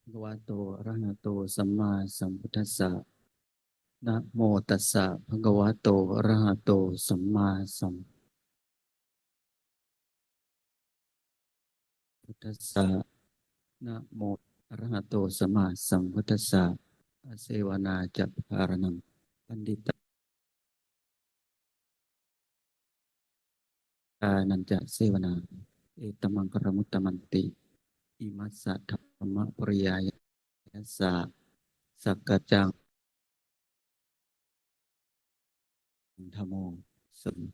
Bhagavato Arahato Samma Sambuddhassa. Namo Tassa Bhagavato Arahato Samma Sambuddhassa. Namo Arahato Samma Sambuddhassa. Asevana Japharanam Pandita Nanja Sevana Etamang Karamutamanti Imasa Dhamma Priyaya Sa Sakajang Dhamo Sem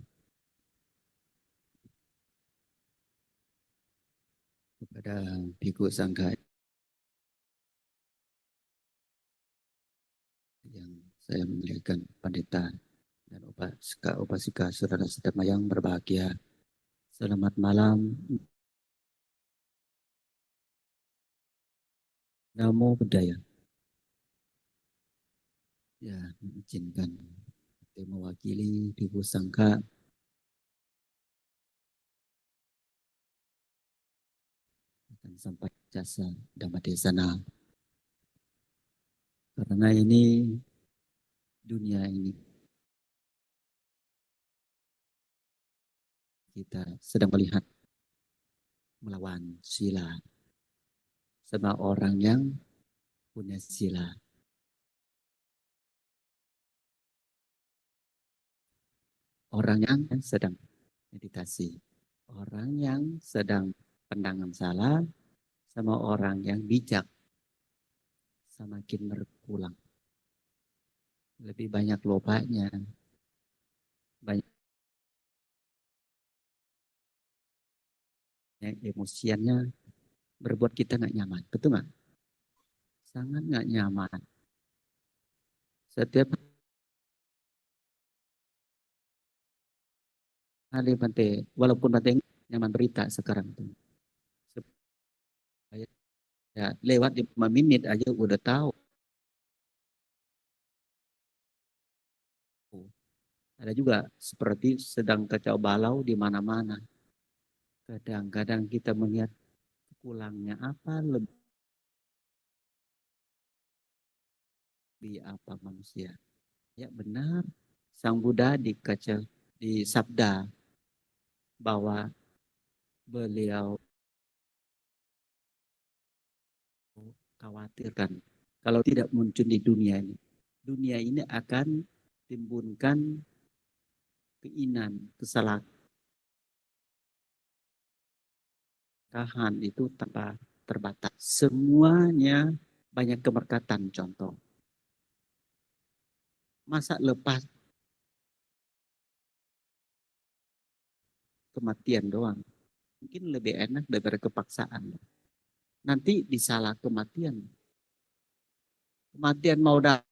kepada Bhikkhu Sangha yang saya muliakan, Pandita dan upasika saudara sedema yang berbahagia. Selamat malam. Namo Buddhaya. Ya, mengizinkan saya mewakili Bhikkhu Sangha akan sampai jasa Dhammadesana. Karena ini dunia ini kita sedang melihat melawan sila sama orang yang punya sila. Orang yang sedang meditasi. Orang yang sedang pandangan salah sama orang yang bijak semakin berpulang. Lebih banyak lobanya, banyak emosiannya, berbuat kita nggak nyaman. Betul nggak? Sangat nggak nyaman. Setiap hari Bante, walaupun Bante nyaman berita sekarang tuh. Ya, lewat 5 menit aja udah tahu. Ada juga seperti sedang kacau balau di mana-mana. Kadang-kadang kita melihat pulangnya apa, lebih apa manusia. Ya benar, Sang Buddha di sabda bahwa beliau khawatirkan kalau tidak muncul di dunia ini. Dunia ini akan timbulkan keinginan, kesalahkahan itu tanpa terbatas. Semuanya banyak keberkatan contoh. Masa lepas kematian doang. Mungkin lebih enak daripada kepaksaan. Nanti disalah kematian. Kematian mau datang,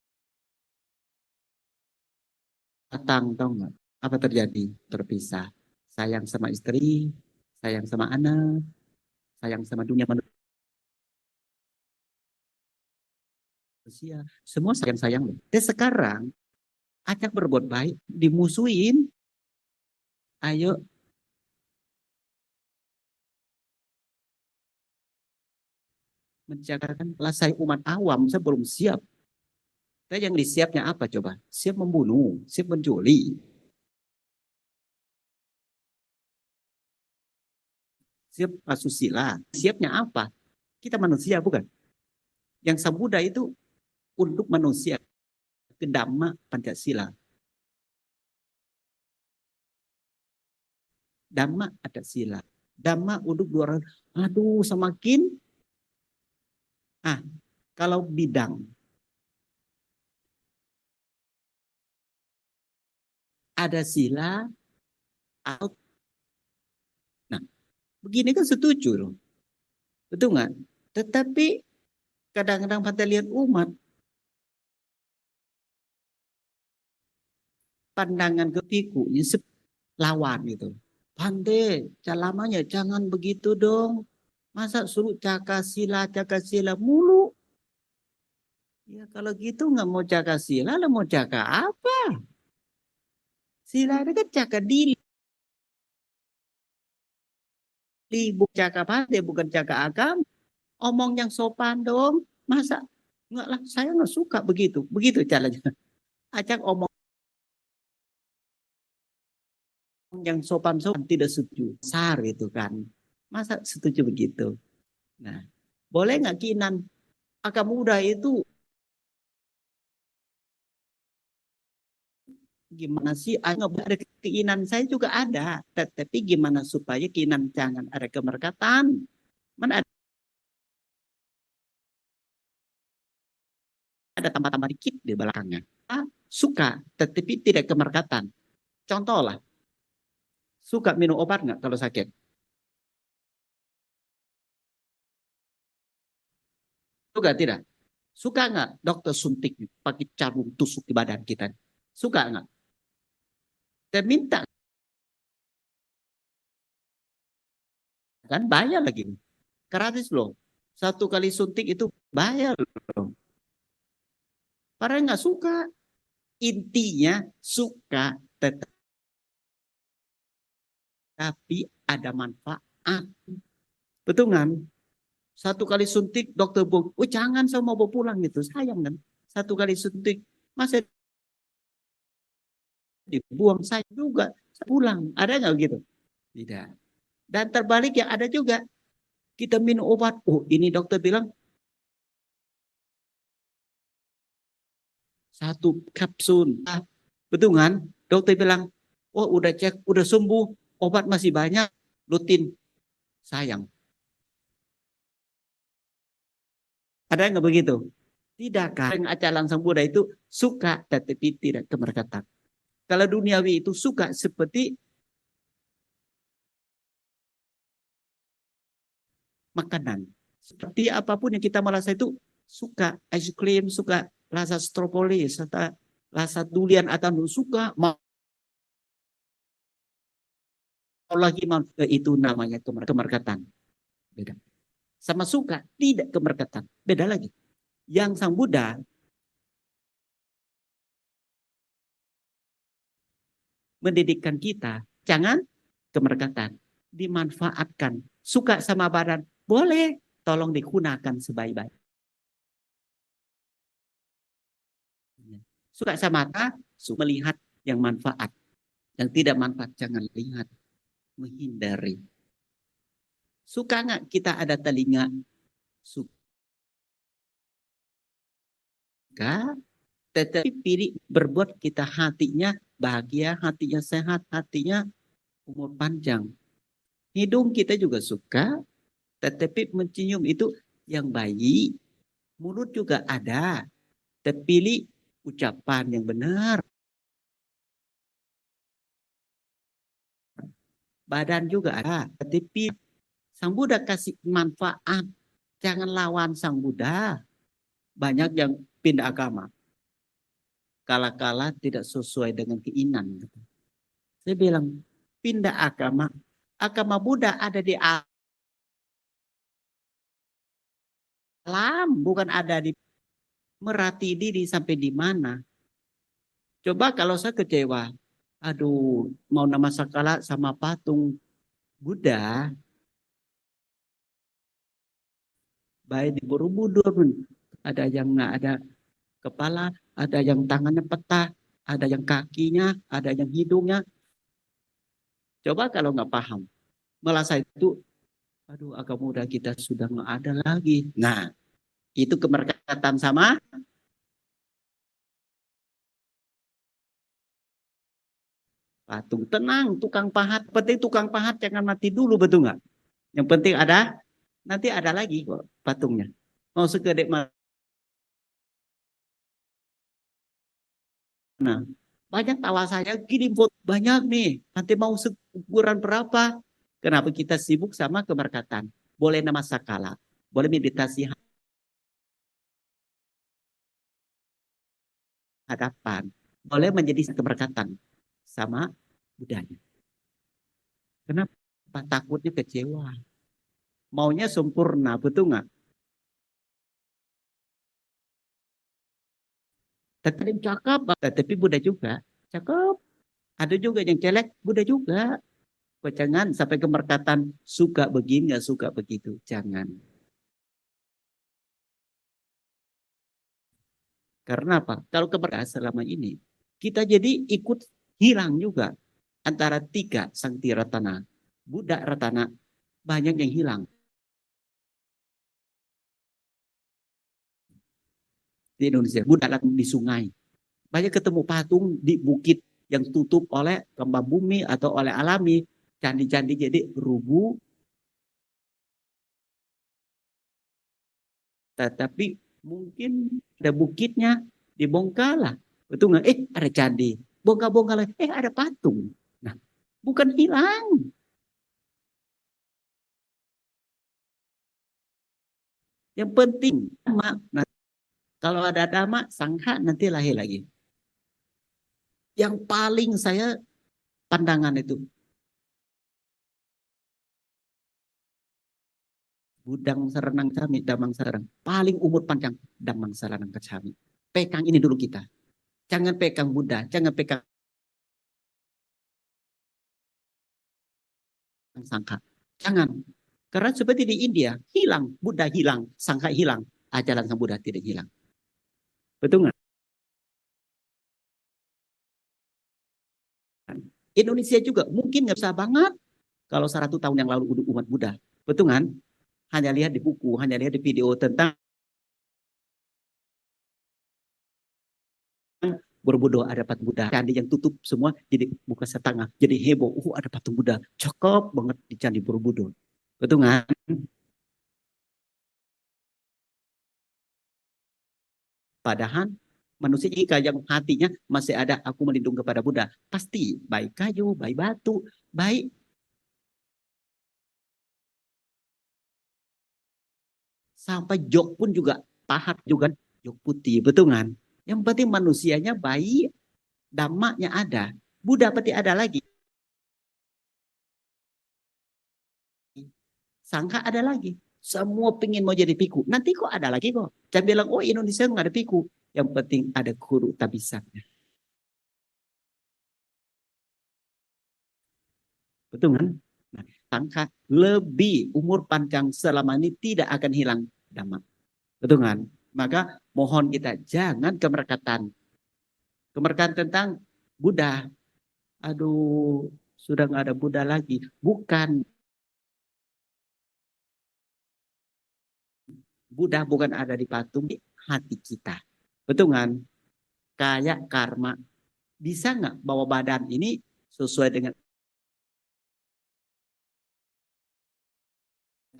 tahu nggak? Apa terjadi? Terpisah. Sayang sama istri, sayang sama anak, sayang sama dunia manusia. Semua sayang-sayang loh. Dan sekarang, acak berbuat baik, dimusuhin. Ayo, menjagakan saya umat awam, saya belum siap. Tapi yang disiapnya apa coba? Siap membunuh, siap mencuri, siap asusila. Siapnya apa? Kita manusia bukan? Yang Sambuddha itu untuk manusia. Ke Dhamma Pancasila. Dhamma ada sila. Dhamma untuk 200. Aduh, semakin. Kalau bidang ada sila, atau nah, begini kan setuju loh. Betul nggak? Tetapi kadang-kadang pada lihat umat, pandangan ke bikunya lawan gitu. Pandai, lamanya jangan begitu dong. Masa suruh cakak sila mulu? Ya kalau gitu nggak mau cakak sila, lah mau cakak apa? Sila itu kan cakak diri, bukan cakak pandai, bukan cakak agama. omong yang sopan dong. Masa enggak lah, saya nggak suka begitu. Begitu caranya. Ajak omong yang sopan-sopan, tidak setuju. Besar itu kan. Masa setuju begitu? Nah, boleh nggak Kinan? Agak muda itu gimana sih? Nggak ada keinginan, saya juga ada. Tapi gimana supaya keinginan jangan ada kemerkatan? Mana ada tambah-tambah dikit di belakangnya. Suka, tetapi tidak kemerkatan. Contoh lah, suka minum obat nggak kalau sakit? Suka tidak? Suka nggak dokter suntik pakai carbung tusuk di badan kita? Suka nggak? Dan minta kan bayar lagi. Gratis loh. Satu kali suntik itu bayar loh. Padahal nggak suka. Intinya suka tetapi ada manfaat. Betul kan? Satu kali suntik dokter bilang, oh jangan saya mau bawa pulang gitu. Sayang kan? Satu kali suntik masa dibuang saya juga pulang. Ada nggak gitu? Tidak. Dan terbalik ya ada juga. Kita minum obat. Oh ini dokter bilang satu kapsul. Betul kan? Dokter bilang, oh udah cek, udah sembuh. Obat masih banyak. Rutin. Sayang. Ada nggak begitu? Tidak kan? Ajaran Sang Buddha itu suka tetapi tidak kemerkatan. Kalau duniawi itu suka seperti makanan. Seperti apapun yang kita merasa itu suka es krim, suka rasa stroberi, rasa durian atau suka mau lagi mau itu namanya kemerkatan. Beda. Sama suka tidak kemerkatan. Beda lagi. Yang Sang Buddha mendidikkan kita jangan kemerkatan, dimanfaatkan. Suka sama badan boleh, tolong digunakan sebaik-baik. Suka sama mata, melihat yang manfaat. Yang tidak manfaat jangan lihat, menghindari. Suka nggak kita ada telinga? Suka, tetapi pilih berbuat kita hatinya bahagia, hatinya sehat, hatinya umur panjang. Hidung kita juga suka, tetapi mencium itu yang baik. Mulut juga ada, terpilih ucapan yang benar. Badan juga ada, tetapi Sang Buddha kasih manfaat. Jangan lawan Sang Buddha. Banyak yang pindah agama. Kala-kala tidak sesuai dengan keinginan. Saya bilang, pindah agama. Agama Buddha ada di alam, bukan ada di merati diri sampai di mana. Coba kalau saya kecewa, aduh, mau nama sakala sama patung Buddha, baik di Borobudur, ada yang nggak ada kepala, ada yang tangannya petah, ada yang kakinya, ada yang hidungnya. Coba kalau nggak paham, merasa itu, aduh agama muda kita sudah nggak ada lagi. Nah, itu kemerkatan sama patung. Tenang, tukang pahat. Penting tukang pahat jangan mati dulu, betul nggak? Yang penting ada, nanti ada lagi kok patungnya. Mau segede mana? Banyak tawa saya, gini buat banyak nih. Nanti mau ukuran berapa? Kenapa kita sibuk sama kemerkatan? Boleh nama sakala, boleh meditasi hadapan, boleh menjadi keberkatan sama budaya. Kenapa? Takutnya kecewa. Maunya sempurna, betul nggak? Tapi yang cakep, tapi Buddha juga cakep. Ada juga yang jelek, Buddha juga. Kok jangan sampai kemerkatan suka begini, nggak suka begitu. Jangan. Karena apa? Kalau kemerdekaan selama ini, kita jadi ikut hilang juga. Antara tiga Sangti Ratana, Buddha Ratana, banyak yang hilang di Indonesia. Buddha di sungai. Banyak ketemu patung di bukit yang tutup oleh gempa bumi atau oleh alami. Candi-candi jadi rubuh, tetapi mungkin ada bukitnya dibongkar lah. Betul nggak? Ada candi. Bongkar-bongkar lagi. Ada patung. Nah, bukan hilang. Yang penting, nah, kalau ada dhamma, sangha nanti lahir lagi. Yang paling saya pandangan itu, Budang Saranang Kami, Damang Saranang. Paling umur panjang, Damang Saranang Kami. Pekang ini dulu kita. Jangan pekang Buddha, jangan pekang sangka. Jangan. Karena seperti di India, hilang. Buddha hilang, sangka hilang. Ajaran sang Buddha tidak hilang. Betul nggak? Indonesia juga mungkin nggak bisa banget kalau 100 tahun yang lalu umat Buddha. Betul kan? Hanya lihat di buku, hanya lihat di video tentang Borobudur ada patung Buddha. Candi yang tutup semua jadi buka setengah. Jadi heboh. Ada patung Buddha. Cakep banget di Candi Borobudur. Betul kan? Padahal manusia jika yang hatinya masih ada aku melindungi kepada Buddha. Pasti baik kayu, baik batu, baik sampai jok pun juga pahat juga jok putih. Betul kan? Yang penting manusianya baik, damaknya ada. Buddha pasti ada lagi. Sangka ada lagi. Semua pengen mau jadi piku. Nanti kok ada lagi kok. Jangan bilang, oh Indonesia nggak ada piku. Yang penting ada guru tabisannya. Betul kan? Nah, sangka lebih umur panjang selama ini tidak akan hilang dhamma. Betul kan? Maka mohon kita jangan kemerkatan. Kemerkatan tentang Buddha. Aduh, sudah nggak ada Buddha lagi. Bukan. Buddha bukan ada di patung, di hati kita. Betul kan? Kayak karma. Bisa nggak bawa badan ini sesuai dengan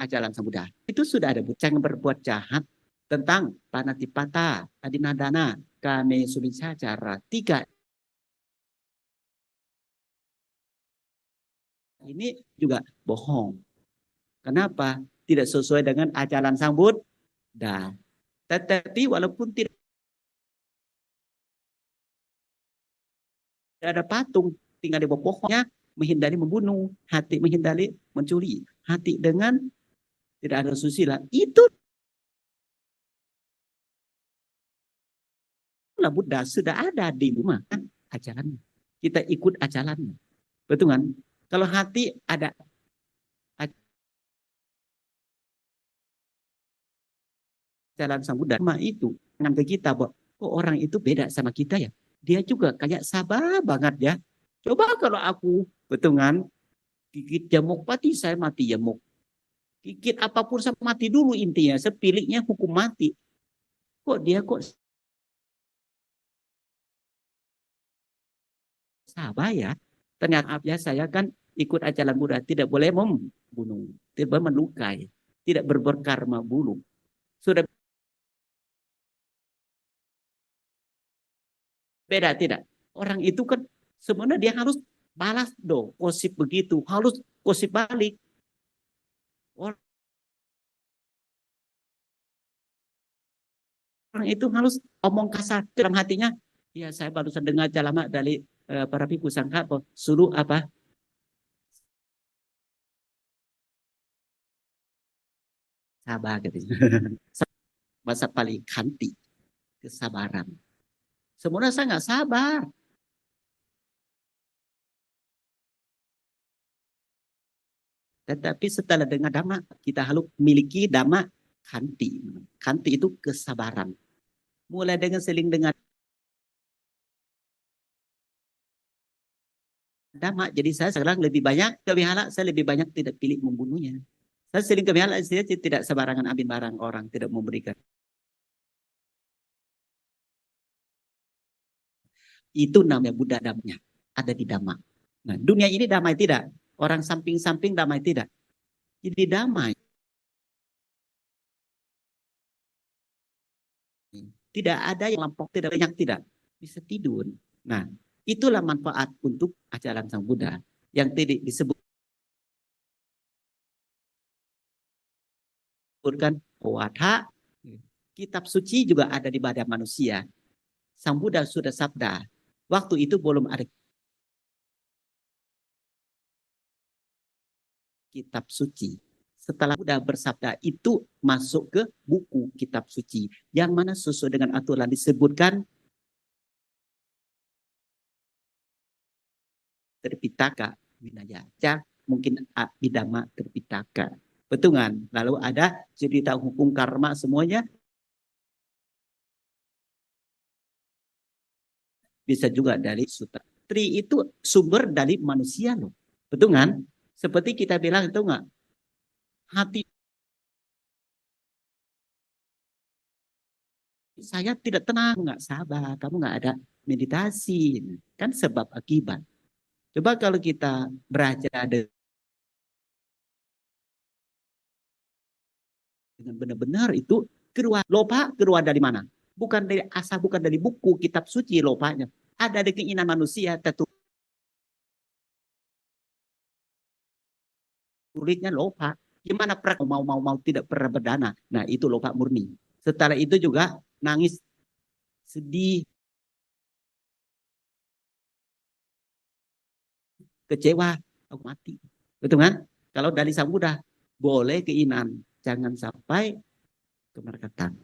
ajaran Sang Buddha? Itu sudah ada. Jangan berbuat jahat tentang panatipata, adinadana, kame subicara. Tiga ini juga bohong. Kenapa? Tidak sesuai dengan ajaran Sang Buddha. Tetapi walaupun tidak ada patung, tinggal di bawah pohonnya, menghindari membunuh, hati menghindari mencuri, hati dengan tidak ada susila. Itulah Buddha sudah ada di rumah kan ajarannya. Kita ikut ajarannya. Betul kan? Kalau hati ada ajaran Sang Buddha, sama itu dengan ke kita bahwa kok orang itu beda sama kita ya. Dia juga kayak sabar banget ya. Coba kalau aku, betul kan? Gigit jamuk mati, saya mati jamuk. Gigit apapun saya mati dulu intinya. Sepilihnya hukum mati. Kok dia kok sabar ya? Ternyata ya saya kan ikut ajaran Buddha tidak boleh membunuh, tidak boleh melukai, tidak berkarma buruk. Sudah beda tidak? Orang itu kan sebenarnya dia harus balas dong, gosip begitu, harus gosip balik. Orang itu harus omong kasar dalam hatinya. Ya saya barusan dengar ceramah dari para biku sangka suruh apa sabar gitu. Masa paling kanti kesabaran. Sebenarnya saya nggak sabar. Tetapi setelah dengar dhamma, kita harus memiliki dhamma kanti. Kanti itu kesabaran. mulai dengan seling dengan Dhamma. Jadi saya sekarang lebih banyak ke wihara, saya lebih banyak tidak pilih membunuhnya. Saya sering ke wihara, saya tidak sembarangan ambil barang orang, tidak memberikan. Itu namanya Buddha damai, ada di Dhamma. Nah, dunia ini damai tidak? Orang samping-samping damai tidak? Jadi damai. Tidak ada yang lampau, tidak banyak, tidak. Bisa tidur. Nah, itulah manfaat untuk ajaran Sang Buddha. Yang tadi disebutkan Owatha, kitab suci juga ada di badan manusia. Sang Buddha sudah sabda, waktu itu belum ada kitab suci. Setelah Buddha bersabda itu masuk ke buku kitab suci. Yang mana sesuai dengan aturan disebutkan Tripitaka Vinaya. Mungkin Abhidhamma Tripitaka. Betul kan? Lalu ada cerita hukum karma semuanya. Bisa juga dari sutra. Tri itu sumber dari manusia loh. Betul kan? Seperti kita bilang itu enggak? Hati saya tidak tenang, enggak sabar, kamu enggak ada meditasi. Kan sebab akibat. Coba kalau kita belajar dengan benar-benar itu keluar. Lopa keluar dari mana? Bukan dari asal, bukan dari buku kitab suci lopanya. Ada di keinginan manusia tertulisnya lopa. Gimana mau tidak pernah berdana. Nah itu lopa murni. Setelah itu juga nangis, sedih, kecewa, aku mati. Betul kan? Kalau dari Sang Buddha boleh keinginan, jangan sampai kemerkatan.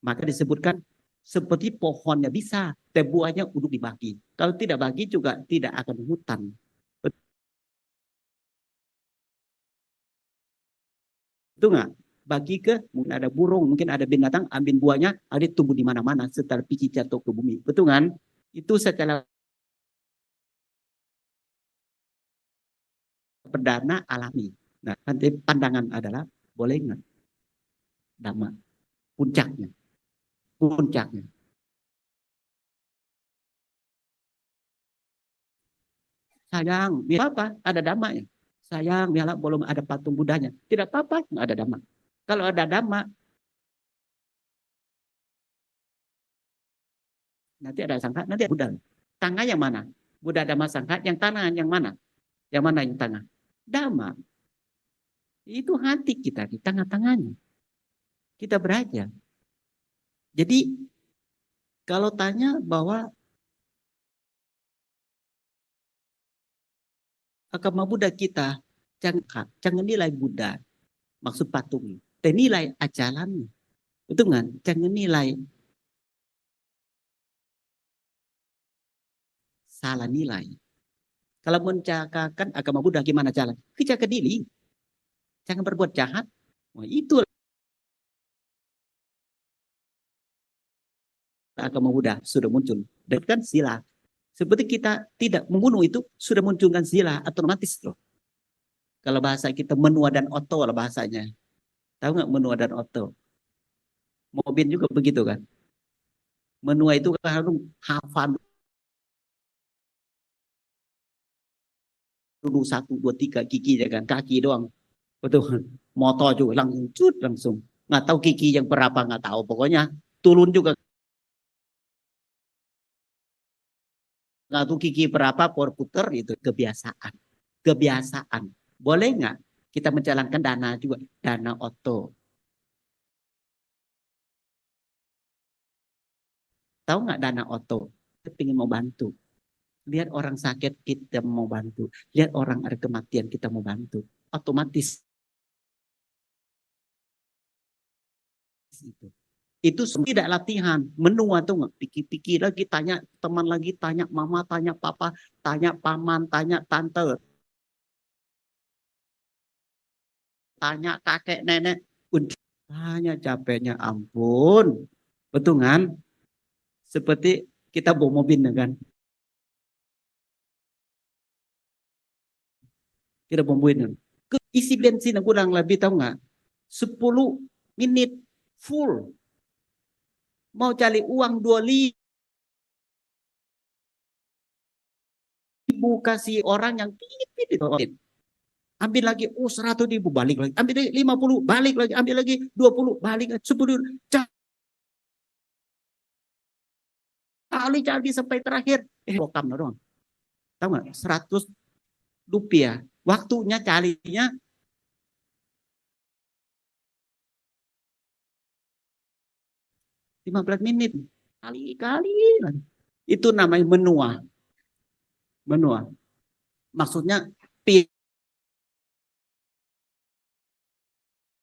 Maka disebutkan seperti pohonnya bisa, tapi buahnya untuk dibagi. Kalau tidak bagi juga tidak akan hutan. Betul nggak? Bagi ke, mungkin ada burung, mungkin ada binatang, ambil buahnya, ada tumbuh di mana-mana setelah biji jatuh ke bumi. Betul kan? Itu secara perdana alami. Nah, nanti pandangan adalah boleh nggak? Dhamma. Puncaknya. Puncaknya. Sayang, biar apa? Ada damanya. Sayang, biarlah belum ada patung Budanya. Tidak apa-apa, nggak ada dhamma. Kalau ada dhamma, nanti ada sangka, nanti ada Buddha. Tangga yang mana? Buddha Dhamma Sangka, yang tangan yang mana? Yang mana yang tengah? Dhamma. Itu hati kita di tengah-tengahnya. Kita belajar. Jadi kalau tanya bahwa agama Buddha kita, jangan nilai Buddha, maksud patung. Dan nilai ajarannya. Betul kan? Jangan nilai, salah nilai. Kalau mencakapkan agama Buddha gimana jalan? Kejaga diri. Jangan berbuat jahat. Wah, itu agama Buddha sudah muncul. Dan kan sila. Seperti kita tidak membunuh itu sudah munculkan sila otomatis loh. Kalau bahasa kita menua dan oto lah bahasanya. Tahu nggak menua dan oto? Mobil juga begitu kan. Menua itu kan harus hafal dulu satu dua tiga gigi ya kan, kaki doang. Betul. Motor juga langsung cut langsung. Nggak tahu gigi yang berapa nggak tahu. Pokoknya turun juga nggak tahu gigi berapa puter itu kebiasaan. Kebiasaan. Boleh nggak kita menjalankan dana juga, dana oto. Tahu nggak dana oto? Kita ingin mau bantu. Lihat orang sakit kita mau bantu. Lihat orang ada kematian kita mau bantu. Otomatis itu. Itu tidak latihan. Menua tuh nggak pikir-pikir lagi, tanya teman lagi, tanya mama, tanya papa, tanya paman, tanya tante, tanya kakek nenek. Hanya capeknya ampun. Betul kan? Seperti kita bawa mobil kan. Kita bawa mobil. Isi bensin kurang lebih tahu nggak? 10 menit full. Mau cari uang 2.000 kasih orang yang pipit itu. Ambil lagi, 100.000 balik lagi. Ambil lagi 50 balik lagi. Ambil lagi 20 balik lagi. 10 cari sampai terakhir. Bokam dong. Tahu nggak? 100 rupiah. Waktunya carinya 15 menit. Kali-kali. Itu namanya menua. Menua. Maksudnya pilih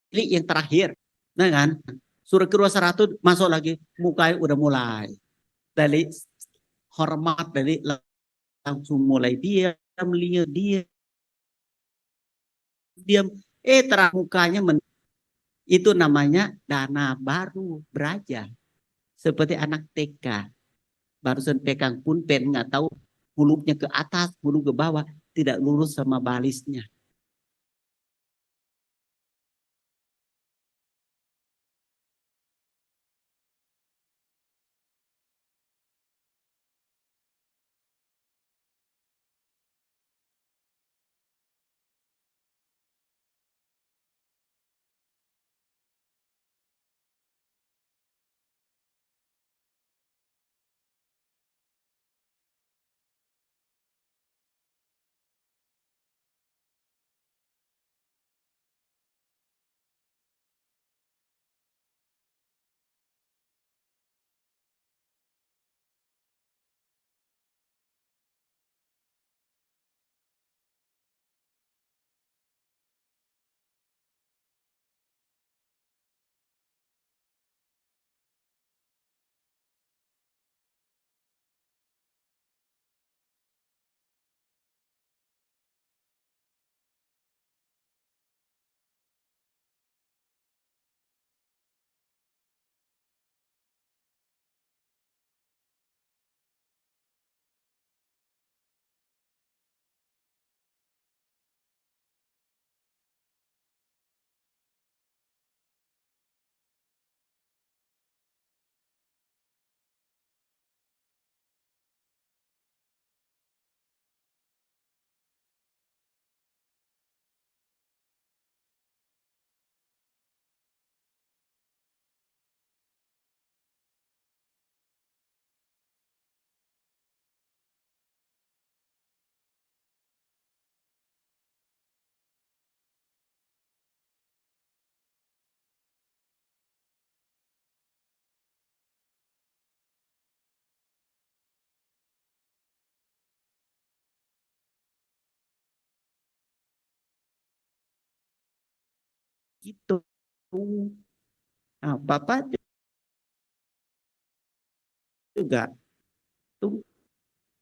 yang terakhir. Nah kan? Suruh keluar 100, masuk lagi. Mukanya udah mulai. Dari hormat, dari langsung mulai diam, lihat dia. Diam. Terang mukanya itu namanya dana baru beraja. Seperti anak TK. Barusan pegang pun pen nggak tahu mulutnya ke atas, mulut ke bawah, tidak lurus sama balisnya. Gitu. Nah, Bapak juga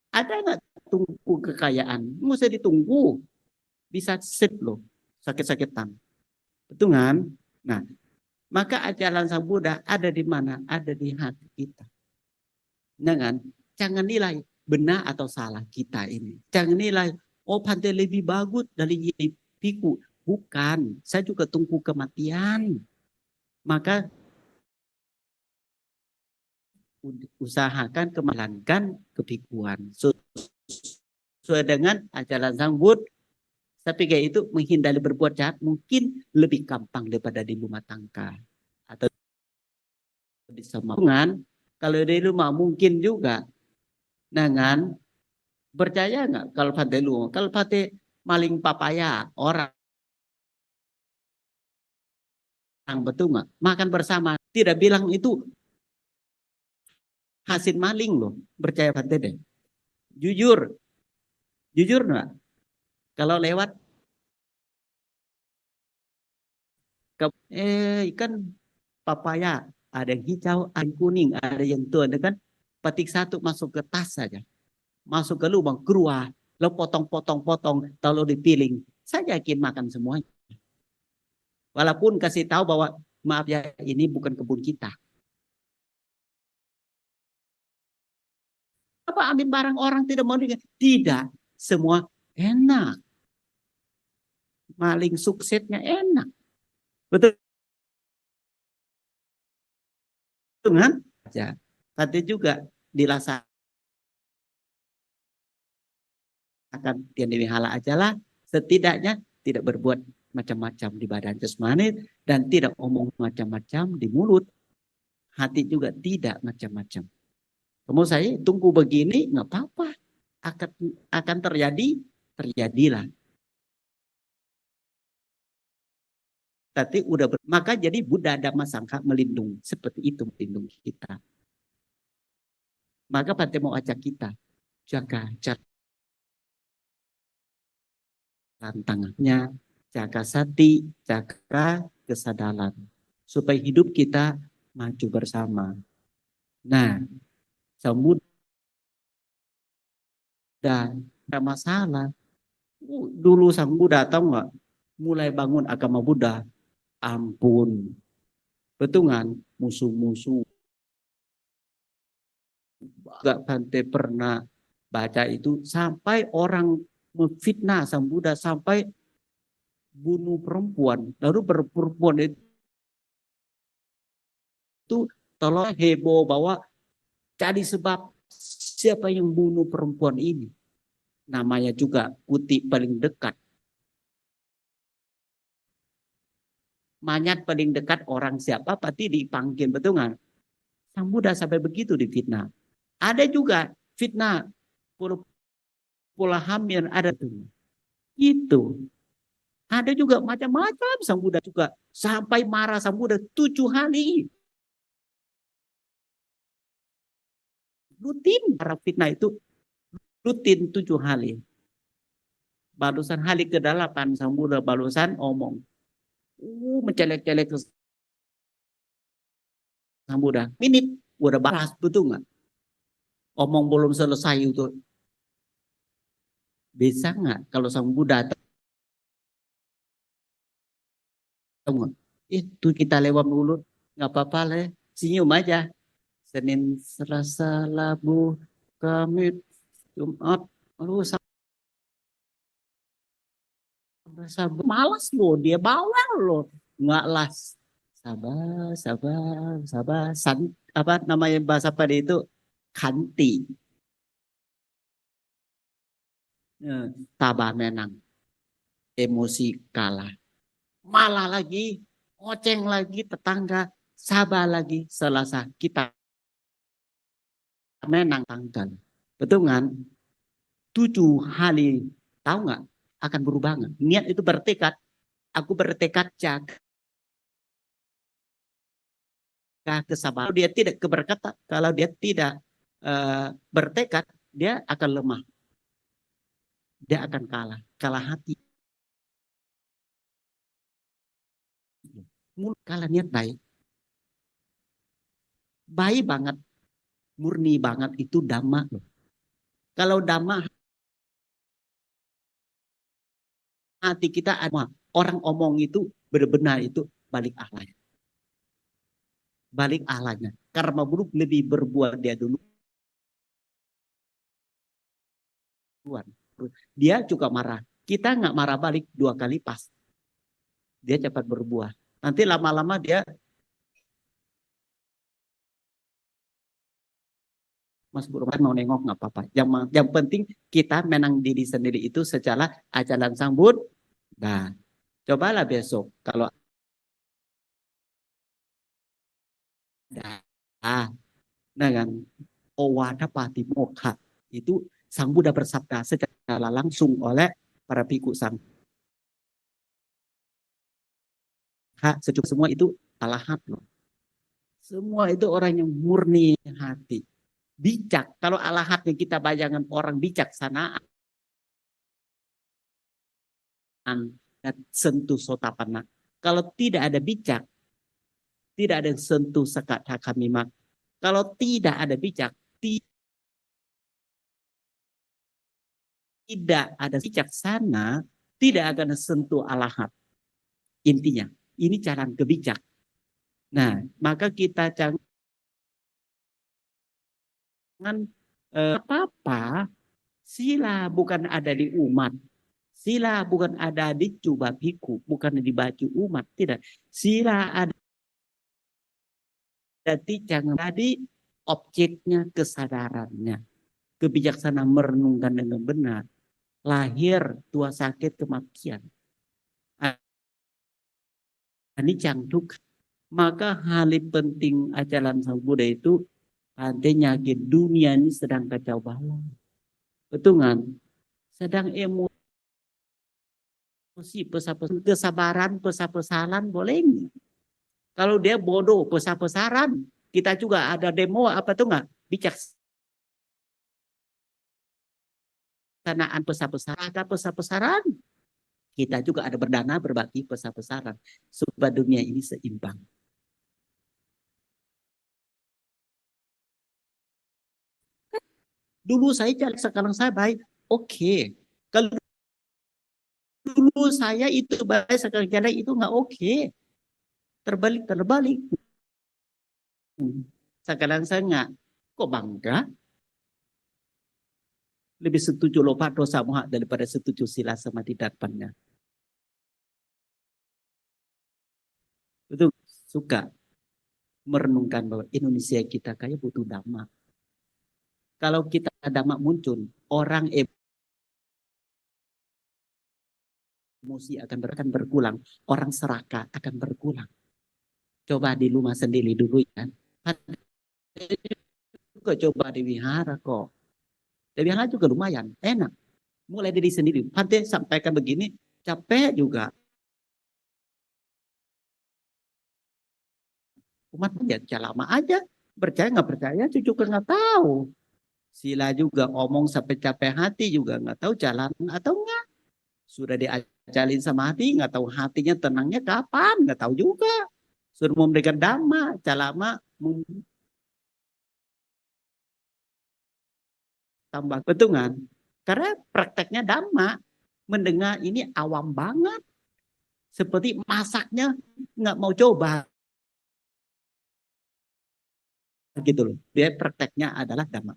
ada nggak tunggu kekayaan? Nggak usah ditunggu, bisa sip loh, sakit-sakitan. Betul kan? Nah, maka ajaran Sang Buddha ada di mana? Ada di hati kita. Jangan, jangan nilai benar atau salah kita ini. Jangan nilai, oh Bhante lebih bagus dari biku. Bukan, saya juga tunggu kematian. Maka usahakan kemalankan kebikuan. Sesuai dengan ajaran Sang Buddha, tapi kayak itu menghindari berbuat jahat mungkin lebih gampang daripada di rumah tangga atau di semangan. Kalau di rumah mungkin juga. Dengan percaya nggak kalau Fate lu? Kalau Fate maling papaya orang betul nggak? Makan bersama tidak bilang itu hasil maling loh. Percaya Fate deh. Jujur, jujur nggak? Kalau lewat ke ikan papaya ada yang hijau, ada yang kuning, ada yang tua, kan? Petik satu masuk ke tas saja, masuk ke lubang keluar, lo potong-potong-potong, kalau dipiling, saya yakin makan semuanya. Walaupun kasih tahu bahwa maaf ya ini bukan kebun kita. Apa ambil barang orang tidak mau? Tidak, semua enak. Maling suksesnya enak. Betul kan? Ya. Tadi juga dirasakan yang dihala aja lah. Setidaknya tidak berbuat macam-macam di badan jasmani dan tidak omong macam-macam di mulut. Hati juga tidak macam-macam. Kamu saya tunggu begini nggak apa-apa. Akan terjadi, terjadilah. Tapi udah maka jadi Buddha Dhamma Sangha melindungi seperti itu melindungi kita. Maka Bante mau ajak kita jaga tantangannya, jaga sati, jaga kesadaran supaya hidup kita maju bersama. Nah, Buddha ada masalah. Dulu Sang Buddha tahu nggak? Mulai bangun agama Buddha, ampun, betul kan? Musuh-musuh. Gak Bante pernah baca itu sampai orang memfitnah Sang Buddha sampai bunuh perempuan. Lalu perempuan itu tolong heboh bahwa cari sebab siapa yang bunuh perempuan ini. Namanya juga putih paling dekat. Manyat paling dekat orang siapa pasti dipanggil, betul nggak? Sang Buddha sampai begitu difitnah. Ada juga fitnah pola hamil ada tuh. Itu. Ada juga macam-macam Sang Buddha juga. Sampai marah Sang Buddha 7 hari. Rutin para fitnah itu. Rutin 7 hari. Barusan hari ke-8 Sang Buddha barusan omong. Mencelek-celek Sang Buddha. Minit. Udah balas, betul nggak? Omong belum selesai itu. Bisa nggak kalau Sang Buddha itu kita lewat mulut nggak apa-apa lah, senyum aja. Senin, Selasa, Rabu, Kamis, Jumat, lalu Sabtu, malas loh, dia bawel loh, nggak las. Sabar, sabar, sabar. Apa namanya bahasa pada itu kanti, tabah menang, emosi kalah, malah lagi, ngoceng lagi tetangga, sabar lagi, Selasa kita menang tanggal, betul kan? 7 hari, tahu nggak? Akan berubah nggak? Niat itu bertekad. Aku bertekad jaga kesabaran. Kalau dia tidak keberkatan, kalau dia tidak bertekad, dia akan lemah. Dia akan kalah. Kalah hati. Kalah niat baik. Baik banget. Murni banget itu dhamma. Kalau dhamma hati kita ada. Orang omong itu benar-benar itu balik ahlaknya. Balik ahlaknya. Karma buruk lebih berbuat dia dulu. Dia juga marah. Kita nggak marah balik 2 kali pas. Dia cepat berbuah. Nanti lama-lama dia Mas Burman mau nengok nggak apa-apa. Yang penting kita menang diri sendiri itu secara ajaran Sang Buddha. Nah, cobalah besok kalau ada dengan Owada Patimokkha itu Sang Buddha bersabda secara langsung oleh para bhikkhu Sangha. Semua itu alahat loh. Semua itu orang yang murni hati. Bijak. Kalau alahatnya kita bayangkan orang bijaksana dan sentuh sotapana. Kalau tidak ada bijak, tidak ada sentuh sekat hakamimak. Kalau tidak ada bijak, tidak ada bijaksana, tidak akan sentuh alahat. Intinya. ini jalan kebijak. Nah, maka kita jangan apa-apa. Sila bukan ada di umat. Sila bukan ada di coba biku, bukan dibaca umat, tidak. Sila ada di jangan tadi objeknya kesadarannya. Kebijaksanaan merenungkan dengan benar. Lahir, tua sakit, kematian. Ini cangduk. Maka hal penting ajaran Sang Buddha itu artinya dunia ini sedang kacau balau. Betul kan? Sedang emosi, kesabaran, pesah-pesalan boleh nggak? Kalau dia bodoh, pesah-pesaran, kita juga ada demo apa tuh nggak? Bijaksanaan pesah-pesaran, ada pesah-pesaran. Kita juga ada berdana berbagi pesah-pesaran supaya dunia ini seimbang. Dulu saya jelek, sekarang saya baik. Oke. Kalau dulu saya itu baik, sekarang jelek, itu nggak oke. Terbalik. Sekarang saya nggak. Kok bangga? Lebih setuju lupa dosa muha daripada setuju sila sama di depannya. Itu suka merenungkan bahwa Indonesia kita kayak butuh dhamma. Kalau kita dhamma muncul, orang emosi akan berkurang, orang serakah akan berkurang. Coba di rumah sendiri dulu ya. Kok coba di wihara kok. Di wihara juga lumayan, enak. Mulai diri sendiri. Pantai sampaikan begini, capek juga. Umat ya lama aja. Percaya nggak percaya, cucu kan nggak tahu. Sila juga omong sampai capek hati juga nggak tahu jalan atau enggak. Sudah diajalin sama hati, nggak tahu hatinya tenangnya kapan, nggak tahu juga. Suruh memberikan dhamma, calama tambah betul kan? Karena prakteknya dhamma, mendengar ini awam banget. Seperti masaknya nggak mau coba gitu loh. Dia prakteknya adalah dhamma.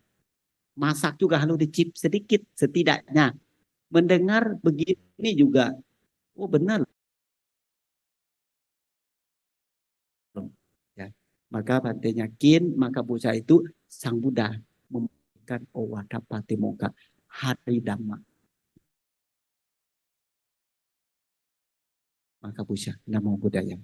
Masak juga harus dicip sedikit setidaknya. Mendengar begini juga, oh benar. Ya. Maka Bante yakin, maka Buddha itu Sang Buddha memberikan Owada Patimokkha, hari Dhamma. Maka Buddha, Namo Buddhaya.